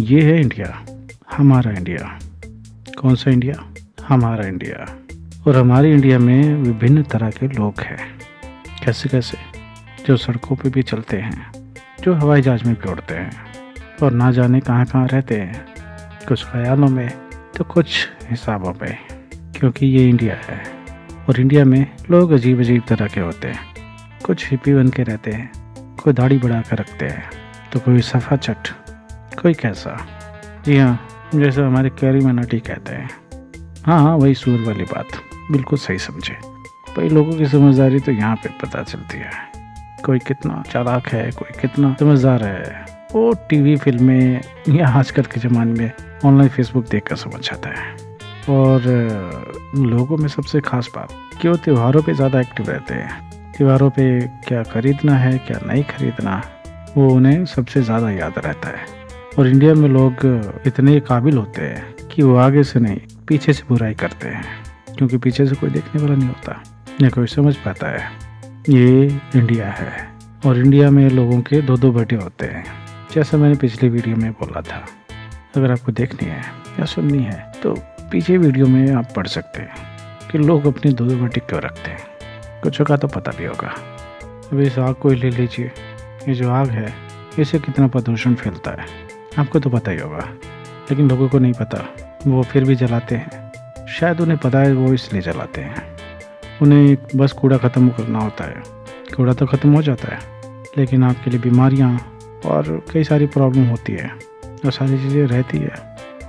ये है इंडिया, हमारा इंडिया। कौन सा इंडिया? हमारा इंडिया। और हमारी इंडिया में विभिन्न तरह के लोग हैं। कैसे कैसे? जो सड़कों पे भी चलते हैं, जो हवाई जहाज में भी उड़ते हैं, और ना जाने कहाँ कहाँ रहते हैं, कुछ ख्यालों में तो कुछ हिसाबों में, क्योंकि ये इंडिया है। और इंडिया में लोग अजीब अजीब तरह के होते हैं। कुछ हिप्पी बन के रहते हैं, कोई दाढ़ी बढ़ा कर रखते हैं, तो कोई सफ़ा चट, कोई कैसा। जी हाँ, जैसे हमारे कैरी मनाटी कहते हैं। हाँ, वही सूर वाली बात, बिल्कुल सही समझे भाई। लोगों की समझदारी तो यहाँ पे पता चलती है। कोई कितना चालाक है, कोई कितना समझदार है, वो टीवी फिल्में या आजकल के ज़माने में ऑनलाइन फेसबुक देख कर समझ आता है। और लोगों में सबसे खास बात कि वो त्योहारों पे ज़्यादा एक्टिव रहते हैं। त्योहारों पे क्या खरीदना है, क्या नहीं खरीदना, वो उन्हें सबसे ज़्यादा याद रहता है। और इंडिया में लोग इतने काबिल होते हैं कि वो आगे से नहीं, पीछे से बुराई करते हैं, क्योंकि पीछे से कोई देखने वाला नहीं होता या कोई समझ पाता है। ये इंडिया है। और इंडिया में लोगों के दो दो बेटे होते हैं, जैसा मैंने पिछले वीडियो में बोला था। अगर आपको देखनी है या सुननी है तो पीछे वीडियो में आप पढ़ सकते हैं कि लोग अपने दो दो बेटे क्यों रखते हैं। कुछ का तो पता भी होगा। अभी इस आग को ही ले लीजिए। ये जो आग है, इससे कितना प्रदूषण फैलता है आपको तो पता ही होगा, लेकिन लोगों को नहीं पता। वो फिर भी जलाते हैं। शायद उन्हें पता है वो इसलिए जलाते हैं। उन्हें बस कूड़ा ख़त्म करना होता है। कूड़ा तो ख़त्म हो जाता है, लेकिन आपके लिए बीमारियाँ और कई सारी प्रॉब्लम होती है, और सारी चीज़ें रहती है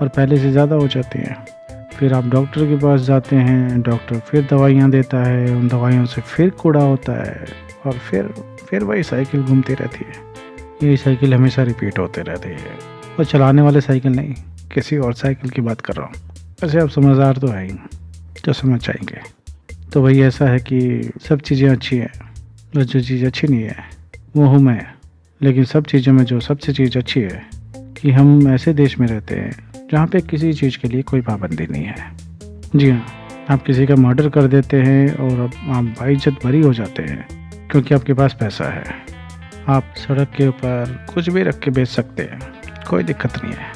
और पहले से ज़्यादा हो जाती हैं। फिर आप डॉक्टर के पास जाते हैं, डॉक्टर फिर दवाइयाँ देता है, उन दवाइयों से फिर कूड़ा होता है, और फिर वही साइकिल घूमती रहती है। यही साइकिल हमेशा रिपीट होते रहती है। और चलाने वाले साइकिल नहीं, किसी और साइकिल की बात कर रहा हूँ। वैसे आप समझदार तो है ही, जो समझ जाएंगे। तो वही ऐसा है कि सब चीज़ें अच्छी हैं, बस जो चीज़ अच्छी नहीं है वो हूँ मैं। लेकिन सब चीज़ों में जो सबसे चीज़ अच्छी है कि हम ऐसे देश में रहते हैं जहाँ पे किसी चीज़ के लिए कोई पाबंदी नहीं है। जी हाँ, आप किसी का मर्डर कर देते हैं और आप बाइज्जत बरी हो जाते हैं, क्योंकि आपके पास पैसा है। आप सड़क के ऊपर कुछ भी रख के बेच सकते हैं, कोई दिक्कत नहीं है।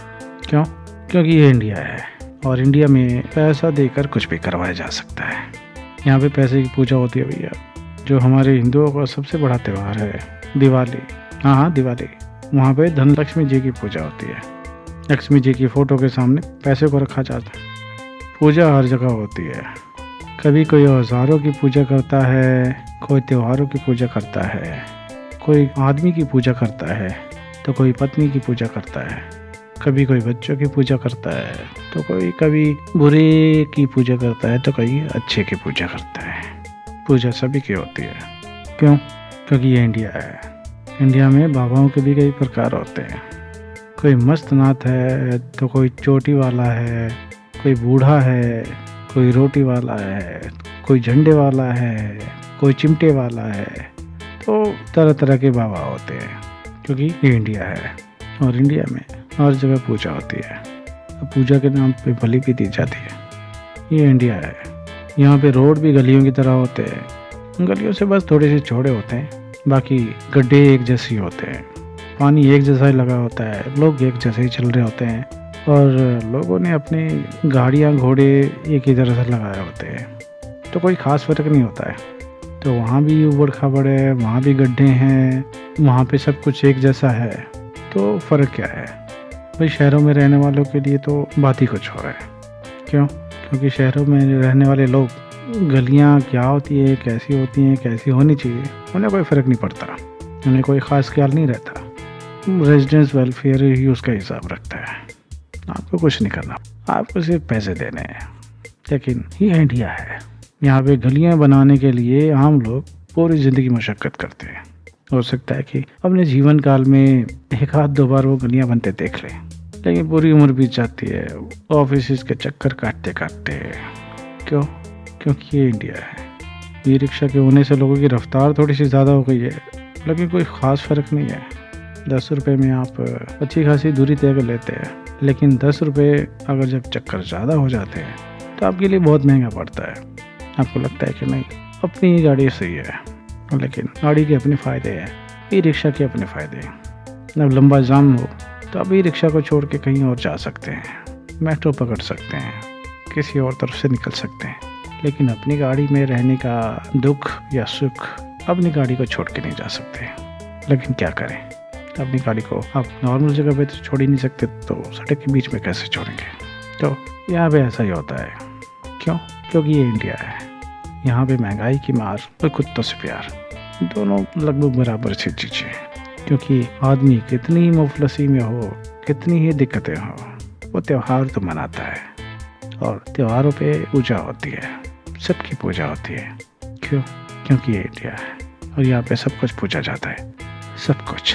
क्यों? क्योंकि ये इंडिया है, और इंडिया में पैसा देकर कुछ भी करवाया जा सकता है। यहाँ पे पैसे की पूजा होती है भैया। जो हमारे हिंदुओं का सबसे बड़ा त्यौहार है दिवाली, हाँ दिवाली, वहाँ पे धनलक्ष्मी जी की पूजा होती है। लक्ष्मी जी की फ़ोटो के सामने पैसे को रखा जाता है। पूजा हर जगह होती है। कभी कोई औजारों की पूजा करता है, कोई त्योहारों की पूजा करता है, कोई आदमी की पूजा करता है, तो कोई पत्नी की पूजा करता है, कभी कोई बच्चों की पूजा करता है, तो कोई कभी बुरे की पूजा करता है, तो कोई अच्छे की पूजा करता है। पूजा सभी की होती है। क्यों? क्योंकि ये इंडिया है। इंडिया में बाबाओं के भी कई प्रकार होते हैं। कोई मस्त नाथ है, तो कोई चोटी वाला है, कोई बूढ़ा है, कोई रोटी वाला है, कोई झंडे वाला है, कोई चिमटे वाला है। तो तरह तरह के बाबा होते हैं, क्योंकि ये इंडिया है। और इंडिया में हर जगह पूजा होती है। पूजा के नाम पे बलि भी दी जाती है। ये इंडिया है। यहाँ पे रोड भी गलियों की तरह होते हैं। गलियों से बस थोड़े से चौड़े होते हैं, बाकी गड्ढे एक जैसे ही होते हैं। पानी एक जैसा ही लगा होता है, लोग एक जैसे ही चल रहे होते हैं, और लोगों ने अपनी गाड़ियाँ घोड़े एक ही तरह से लगाए होते हैं, तो कोई ख़ास फ़र्क नहीं होता है। तो वहाँ भी ऊबड़ खाबड़ है, वहाँ भी गड्ढे हैं, वहाँ पे सब कुछ एक जैसा है, तो फ़र्क क्या है भाई? शहरों में रहने वालों के लिए तो बात ही कुछ हो रहा है। क्यों? क्योंकि शहरों में रहने वाले लोग, गलियाँ क्या होती है, कैसी होती हैं, कैसी होनी चाहिए, उन्हें कोई फ़र्क नहीं पड़ता। उन्हें कोई ख़ास ख्याल नहीं रहता। रेजिडेंस वेलफेयर ही उसका हिसाब रखता है। आपको कुछ नहीं करना, आपको सिर्फ पैसे देने हैं। लेकिन ये इंडिया है। यहाँ पे गलियाँ बनाने के लिए आम लोग पूरी ज़िंदगी मशक्क़त करते हैं। हो सकता है कि अपने जीवन काल में एक आध दो बार वो गलियाँ बनते देख लें, लेकिन पूरी उम्र बीत जाती है ऑफिस के चक्कर काटते काटते। क्यों? क्योंकि ये इंडिया है। ई रिक्शा के होने से लोगों की रफ्तार थोड़ी सी ज़्यादा हो गई है, लेकिन कोई ख़ास फ़र्क नहीं है। 10 रुपये में आप अच्छी खासी दूरी तय कर लेते हैं, लेकिन 10 रुपये अगर जब चक्कर ज़्यादा हो जाते हैं तो आपके लिए बहुत महंगा पड़ता है। आपको लगता है कि नहीं, अपनी गाड़ी सही है, लेकिन गाड़ी के अपने फ़ायदे हैं, ई रिक्शा के अपने फ़ायदे हैं। जब लंबा जाम हो तो अभी रिक्शा को छोड़ के कहीं और जा सकते हैं, मेट्रो पकड़ सकते हैं, किसी और तरफ से निकल सकते हैं, लेकिन अपनी गाड़ी में रहने का दुख या सुख अपनी गाड़ी को छोड़ के नहीं जा सकते। लेकिन क्या करें, अपनी गाड़ी को आप नॉर्मल जगह पे तो छोड़ ही नहीं सकते, तो सड़क के बीच में कैसे छोड़ेंगे। तो यहाँ पे ऐसा ही होता है। क्यों? क्योंकि ये इंडिया है। यहाँ पे महंगाई की मार और कुत्तों से प्यार दोनों लगभग बराबर सी चीज़ें हैं। क्योंकि आदमी कितनी ही मुफलसी में हो, कितनी ही दिक्कतें हो, वो त्यौहार तो मनाता है, और त्योहारों पे पूजा होती है, सबकी पूजा होती है। क्यों? क्योंकि ये इंडिया है और यहाँ पे सब कुछ पूजा जाता है, सब कुछ।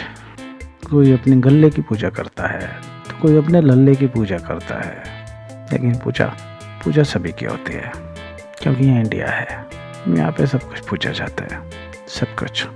कोई अपने गले की पूजा करता है तो कोई अपने लल्ले की पूजा करता है, लेकिन पूजा सभी की होती है, क्योंकि ये इंडिया है। यहाँ पे सब कुछ पूजा जाता है, सब कुछ।